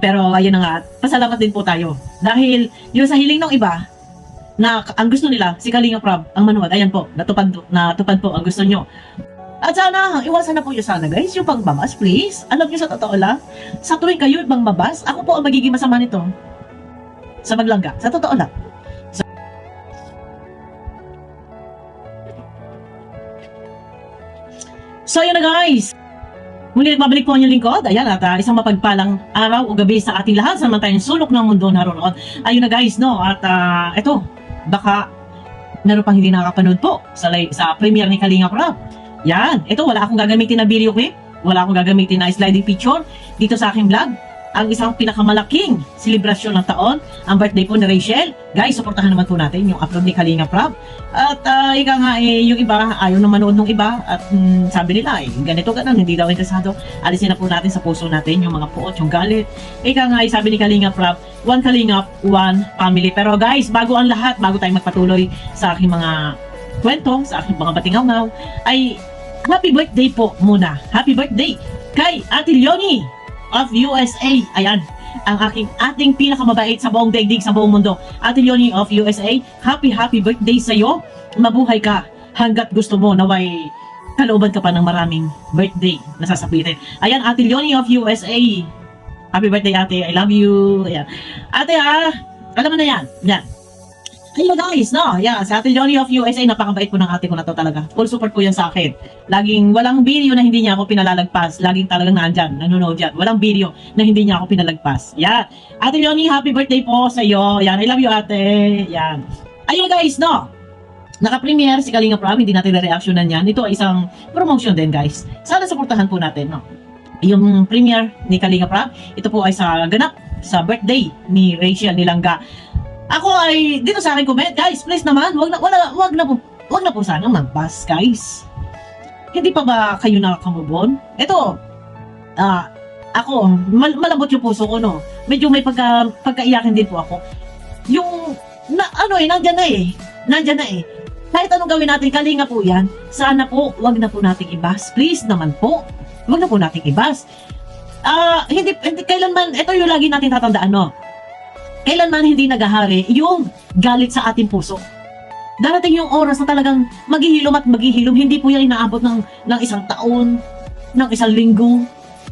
Pero ayun na nga, pasalamat din po tayo. Dahil yung sa hiling ng iba, na ang gusto nila, si Kalinga Prab, ang manood, ayan po, natupad po ang gusto nyo. At sana, iwasan na po nyo sana guys, yung pangbabas, please. Alam nyo sa totoo lang, sa tuwing kayo pangbabas, ako po ang magiging masama nito. Sa maglangga, sa totoo lang. So yun na guys, muli nagbabalik po ang inyong lingkod. Ayan at isang mapagpalang araw o gabi sa ating lahat sa tayong sulok ng mundo naroon. Ayun na guys, no? At eto, baka meron pang hindi nakakapanood po sa premiere ni Kalinga Prab. Yan, ito wala akong gagamitin na video clip, wala akong gagamitin na sliding picture dito sa aking vlog. Ang isang pinakamalaking selebrasyon ng taon, ang birthday po ni Rachel. Guys, suportahan naman po natin yung upload ni Kalinga Prab. At ika nga yung iba, ayaw na manood ng iba. At sabi nila, ganito ganun, hindi daw interesado. Alisin na po natin sa puso natin yung mga puot, yung galit. Ika nga, sabi ni Kalinga Prab, one Kalingap, one family. Pero guys, bago ang lahat, bago tayo magpatuloy sa aking mga kwento, sa aking mga batingaw-ngaw, ay happy birthday po muna. Happy birthday kay Ate Leonie of USA. Ayan, ang ating pinakamabait sa buong daigdig, sa buong mundo. Ate Leonie of USA, happy birthday sa iyo. Mabuhay ka hanggat gusto mo, naway kalooban ka pa ng maraming birthday na sasapitin. Ayan, Ate Leonie of USA. Happy birthday ate, I love you. Ayan. Ate alam mo na yan. Yan. Hello guys, no? Yeah, sa Ate Leonie of USA, napakabait po ng ate ko na to talaga. Full support po yan sa akin. Laging walang video na hindi niya ako pinalalagpas. Laging talagang nandyan, nanonood yan. Walang video na hindi niya ako pinalagpas. Yan. Ate Leonie, happy birthday po sa iyo. Yan, I love you ate. Yan. Ayun guys, no? Naka-premiere si Kalinga Prab, hindi natin na-reactionan yan. Ito ay isang promotion din guys. Sana supportahan po natin, no? Yung premiere ni Kalinga Prab, ito po ay sa ganap, sa birthday ni Rachel Nilangga. Ako ay dito sa akin comment, guys, please naman, wag na po sana mag-bus, guys. Hindi pa ba kayo nakakamubon? Ito, ako, malambot yung puso ko, no. Medyo may pagkaiyakin din po ako. Yung nandiyan na eh. Kahit anong gawin natin, Kalinga po yan. Sana po, wag na po nating ibas. Please naman po, wag na po nating ibas. Hindi kailanman, ito yung lagi natin tatandaan, no. Kailanman hindi nagahari yung galit sa ating puso. Darating yung oras na talagang maghihilom at maghihilom. Hindi po yan inaabot ng isang taon, ng isang linggo.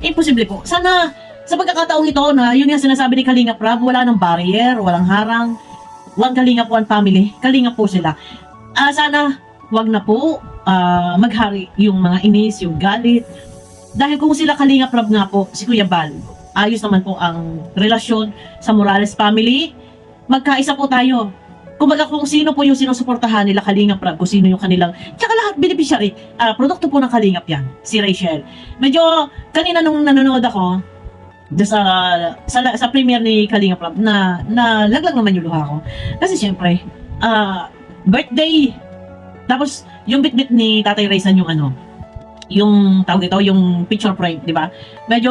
Imposible po. Sana sa pagkakataong ito na yun yung sinasabi ni Kalinga Prab, wala ng barrier, walang harang. One Kalingap, one family. Kalinga po sila. Sana wag na po maghari yung mga inis, yung galit. Dahil kung sila Kalinga Prab nga po, si Kuya Bal, ayos naman po ang relasyon sa Morales family. Magkaisa po tayo. Kumbaga kung sino po yung sinusuportahan nila Kalingap Prab, kung sino yung kanilang, tsaka lahat beneficiary, produkto po ng Kalingap yan, si Rachel. Medyo, kanina nung nanonood ako, sa premiere ni Kalingap Prab, na laglag naman yung luha ko. Kasi syempre, birthday, tapos yung bit-bit ni Tatay Raysan yung tawag ito, yung picture frame, di ba? Medyo,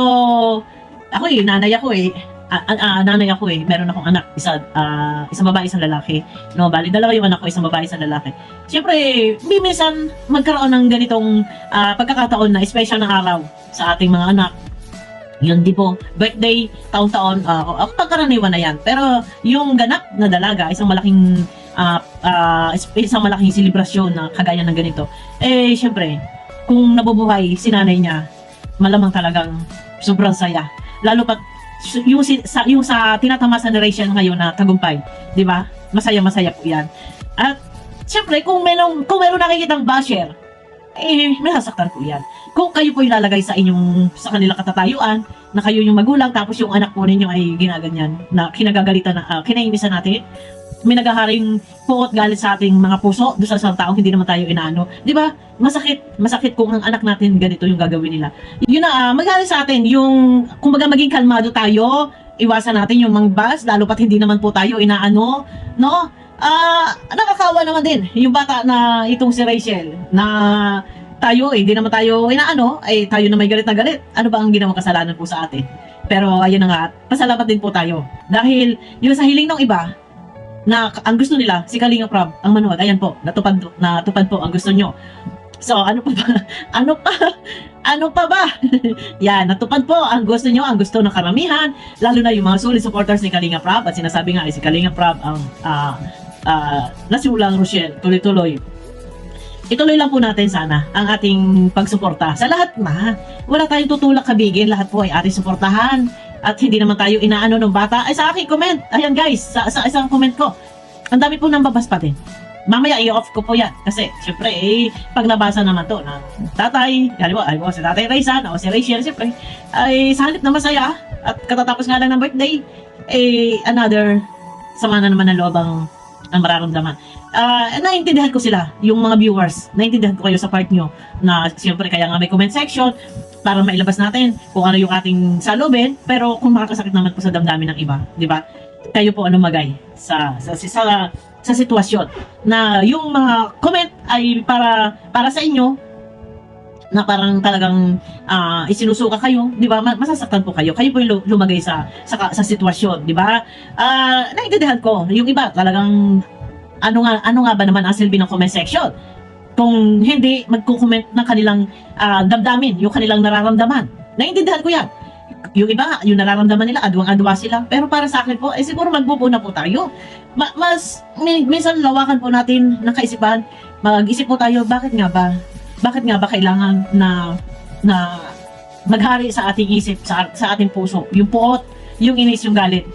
ako nanay ako meron akong anak, isang babae, isang lalaki. No, bali dalawa yung anak ko, isang babae, isang lalaki. Siyempre, minsan magkaroon ng ganitong pagkakataon na special na araw sa ating mga anak. Yun di po, birthday, taon-taon, pagkaraniwan na yan. Pero yung ganap na dalaga, isang malaking selebrasyon na kagaya ng ganito. Siyempre, kung nabubuhay si nanay niya, malamang talagang sobrang saya. Lalo pat yung sa tinatamasa ni Rachel ngayon na tagumpay, di ba? Masaya po yan. At syempre, kung meron nakikitang basher, may sasaktan po yan. Kung kayo po ilalagay sa kanilang katatayuan, na kayo yung magulang, tapos yung anak po ninyo ay ginaganyan, na kinagagalitan na, kinainisan natin, may naghaharing puot galit sa ating mga puso doon sa isang taong hindi naman tayo inaano. Di ba? Masakit kung ang anak natin ganito yung gagawin nila. Yun na, magalit sa atin yung, kumbaga maging kalmado tayo, iwasan natin yung mangbas, lalo pat hindi naman po tayo inaano, no? Nakakawa naman din yung bata na itong si Rachel, na tayo, hindi naman tayo inaano, tayo na may galit na galit. Ano ba ang ginawang kasalanan po sa atin? Pero ayun na nga, pasalamat din po tayo. Dahil yung sa hiling ng iba, na ang gusto nila, si Kalinga Prab, ang manood, ayan po, natupad po ang gusto nyo. So, ano pa ba? Ano pa? Ano pa ba? Yan, natupad po ang gusto nyo, ang gusto ng karamihan, lalo na yung mga solid supporters ni Kalinga Prab, at sinasabi nga si Kalinga Prab ang nasimulang Rochelle, tuloy-tuloy. Ituloy lang po natin sana ang ating pagsuporta. Sa lahat na, wala tayong tutulak kabigin, lahat po ay ating suportahan, at hindi naman tayo inaano ng bata. Ay, sa aking comment, ayan guys, sa isang comment ko, ang dami po nang babas pa din. Mamaya i-off ko po yan. Kasi, syempre, pag nabasa naman to ng tatay, halimbawa, si tatay Raysan o si Rachel, syempre, ay sa halip na masaya at katatapos nga lang ng birthday, another sama na naman ng loob ang mararamdaman. Naiintindihan ko sila, yung mga viewers, naiintindihan ko kayo sa part nyo na syempre kaya nga may comment section para mailabas natin kung ano yung ating salubin, pero kung makakasakit naman po sa damdamin ng iba, di ba? Kayo po ano magay sa sitwasyon na yung mga comment ay para sa inyo na parang talagang isinusuka kayo, 'di ba? Masasaktan po kayo. Kayo po yung lumagay sa sitwasyon, 'di ba? Naiintindihan ko, yung iba talagang ano nga ba naman ang silbi ng comment section? Kung hindi magko-comment ng kanilang damdamin, yung kanilang nararamdaman. Naiintindihan ko 'yan. Yung iba, yung nararamdaman nila, adwang-adwa sila. Pero para sa akin po, siguro magbubuna po tayo. Minsan lawakan po natin ng kaisipan. Mag-isip po tayo, bakit nga ba kailangan na maghari sa ating isip, sa ating puso? Yung puot, yung inis, yung galit.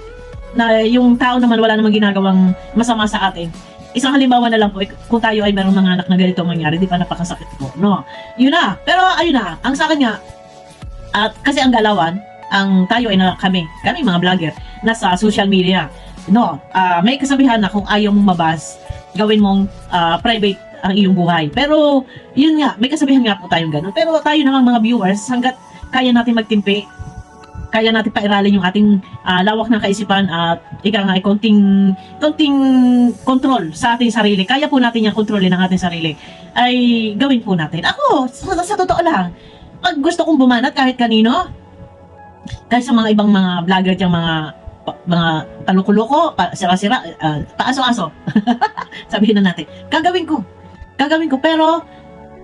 Na yung tao naman wala namang ginagawang masama sa atin. Isang halimbawa na lang po, kung tayo ay merong mga anak na ganito mangyari, di pa napakasakit po, no? Yun na. Pero ayun na, ang sa akin nga, at kasi ang galawan, ang tayo ay kami mga vlogger, nasa social media. No, may kasabihan na kung ayaw mong mabas, gawin mong private ang iyong buhay. Pero, yun nga, may kasabihan nga po tayong ganun. Pero tayo naman mga viewers, hanggat kaya natin magtimpi, kaya natin pairalin yung ating lawak ng kaisipan at ika nga ay konting control sa ating sarili. Kaya po natin yung kontrolin ng ating sarili. Ay gawin po natin. Ako, sa totoo lang, pag gusto kong bumanat kahit kanino, kahit sa mga ibang mga vlogger yung mga talukuloko, sira-sira, paaso-aso. Sabihin na natin, gagawin ko. Pero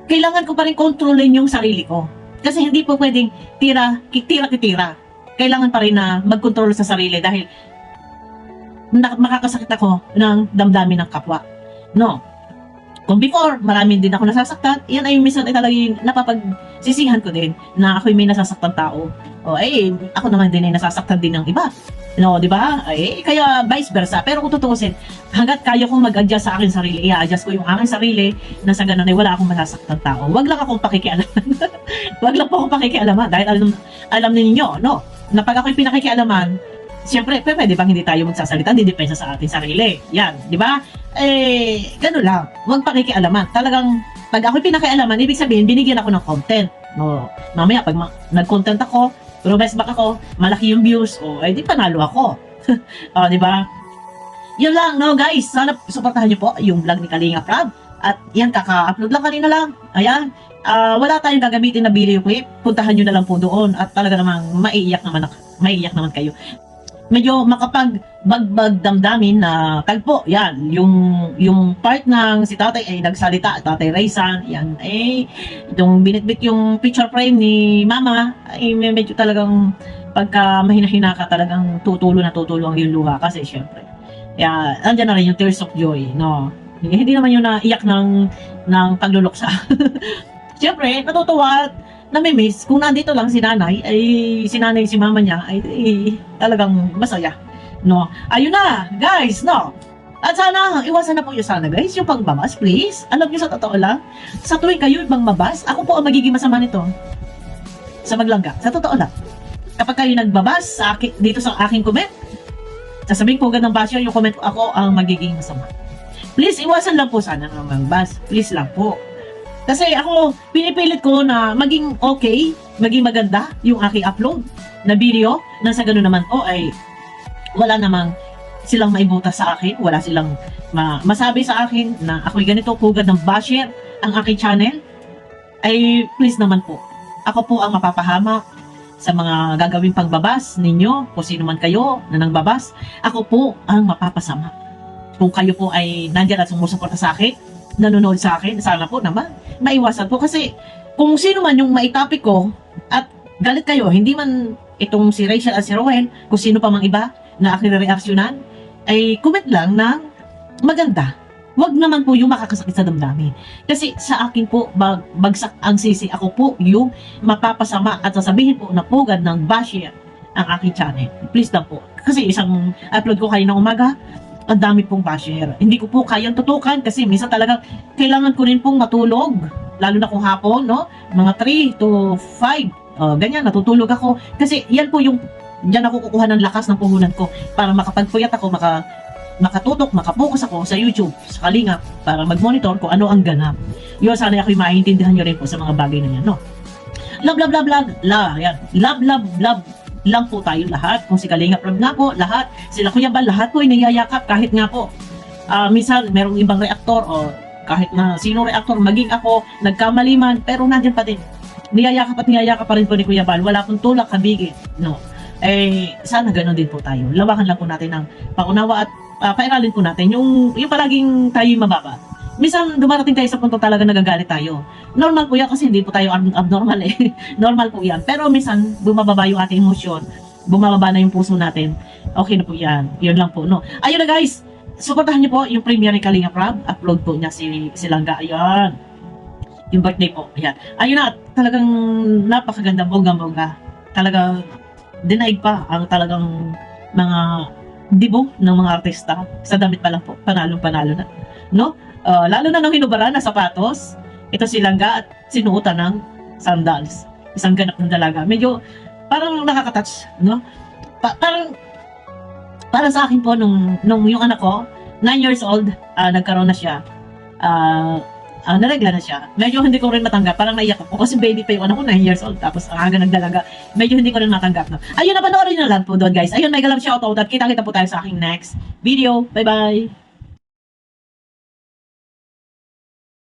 kailangan ko pa rin kontrolin yung sarili ko. Kasi hindi po pwedeng tira. Kailangan pa rin na magkontrol sa sarili dahil makakasakit ako ng damdamin ng kapwa. No. Kung before, marami din ako nasasaktan, yan ay minsan ay talagang napapagsisihan ko din na ako'y may nasasaktan tao. O ako naman din ay nasasaktan din ng iba. No, di ba? Kaya vice versa. Pero kung tutuusin, hanggat kaya kong mag-adjust sa akin sarili, i-adjust ko yung aking sarili na sa ganun ay wala akong masasaktan tao. Wag lang akong pakikialaman. Wag lang po akong pakikialaman dahil alam ninyo, no? Na pag ako'y pinakikialaman, siyempre, pwede bang hindi tayo magsasalita, hindi depensa sa ating sarili. Yan, di ba? Ganun lang. Huwag pakikialaman. Talagang, pag ako'y pinakialaman, ibig sabihin, binigyan ako ng content. No, mamaya, pag nag-content ako, rumess back ako, malaki yung views, di panalo ako. Di ba? Yun lang, no guys. Sana supportahan niyo po yung vlog ni Kalinga Prab. At yan, kaka-upload lang kanina lang. Ayan. Wala tayong gagamitin na video clip. Puntahan nyo na lang po doon. At talaga namang maiiyak naman kayo. Medyo makapag-bagbag damdamin na tagpo. Yan, yung part ng si tatay ay nagsalita, tatay Raysan, yan, itong binitbit yung picture frame ni mama, ay medyo talagang pagka mahina-hina ka talagang tutulo ang iyong luha kasi syempre. Yan, andyan na rin yung tears of joy, no? Hindi naman yung naiyak ng pagluluksa. Syempre, natutuwa at namimiss, kung nandito lang si nanay, si mama niya, ay talagang masaya. No? Ayun na, guys, no? At sana, iwasan na po yun sana, guys, yung pangbabas, please. Alam niyo sa totoo lang, sa tuwing kayo ibang mabas, ako po ang magiging masama nito. Sa maglangga, sa totoo lang. Kapag kayo nagbabas dito sa aking comment, sasabihin ko gandang basyo, yung comment ko, ako ang magiging masama. Please, iwasan lang po sana ng magbas. Please lang po. Kasi ako, pinipilit ko na maging okay, maging maganda yung aking upload na video, na sa ganun naman po ay wala namang silang maibutas sa akin, wala silang masabi sa akin na ako'y ganito, pugad ng basher ang aking channel, ay please naman po, ako po ang mapapahamak sa mga gagawing pagbabas ninyo, kung sino man kayo na nangbabas, ako po ang mapapasama. Kung kayo po ay nandiyan at sumusuporta sa akin, nanonood sa akin, sana po naman, maiwasan po. Kasi, kung sino man yung maitapik ko, at galit kayo, hindi man itong si Rachel at si Rowan, kung sino pa mang iba na aking reaksyonan, ay comment lang ng maganda. Wag naman po yung makakasakit sa damdamin. Kasi sa akin po, bagsak ang sisi. Ako po yung mapapasama at sasabihin po na pugad ng basher ang aking channel. Please lang po. Kasi isang upload ko kayo ng umaga, ang dami pong basher. Hindi ko po kayang tutukan kasi minsan talagang kailangan ko rin pong matulog. Lalo na kung hapon, no? Mga 3 to 5. Ganyan, natutulog ako. Kasi yan po yung, diyan ako kukuha ng lakas ng puhunan ko para makapagpuyat ako, makatutok, makapokus ako sa YouTube, sa Kalingap, para mag-monitor kung ano ang ganap. Yun, sana ako'y maintindihan nyo rin po sa mga bagay na yan, no? Love, love, love, love, yan. Love, love, love lang po tayo lahat. Kung si Kalingap Rob nga po, lahat. Sila Kuya Bal, lahat po ay niyayakap kahit nga po. Minsan, merong ibang reaktor o kahit na sino reaktor, maging ako, nagkamali man, pero nandyan pa din. Niyayakap pa rin po ni Kuya Bal. Wala pong tulak, kabigit, no? Sana ganoon din po tayo. Lawakan lang po natin ng paunawa at pairalin po natin yung palaging tayo mababa. Minsan dumarating tayo sa punto talaga nagagalit tayo. Normal po yan kasi hindi po tayo abnormal eh. Normal po yan. Pero minsan bumababa yung ating emosyon. Bumababa na yung puso natin. Okay na po yan. Yun lang po, no? Ayun na guys. Suportahan niyo po yung premiere ni Kalingap Rob. Upload po niya si Langga. Ayan. Yung birthday po. Ayan. Ayun na. Talagang napakaganda. Bongga-bongga. Talagang denied pa ang talagang mga dibo ng mga artista. Sa damit pa lang po. Panalong-panalo na. No? Lalo na nung hinubara na sapatos, ito si Langga at sinuotan ng sandals. Isang ganap ng dalaga. Medyo parang nakaka-touch, no? Parang sa akin po, nung yung anak ko, 9 years old, nagkaroon na siya. Naregla na siya. Medyo hindi ko rin matanggap. Parang naiyak ako. Kasi baby pa yung anak ko, 9 years old. Tapos ang aga nagdalaga. Medyo hindi ko rin matanggap. No? Ayun, napanoorin na lang po doon, guys. Ayun, mega love shoutout. At kita-kita po tayo sa aking next video. Bye-bye!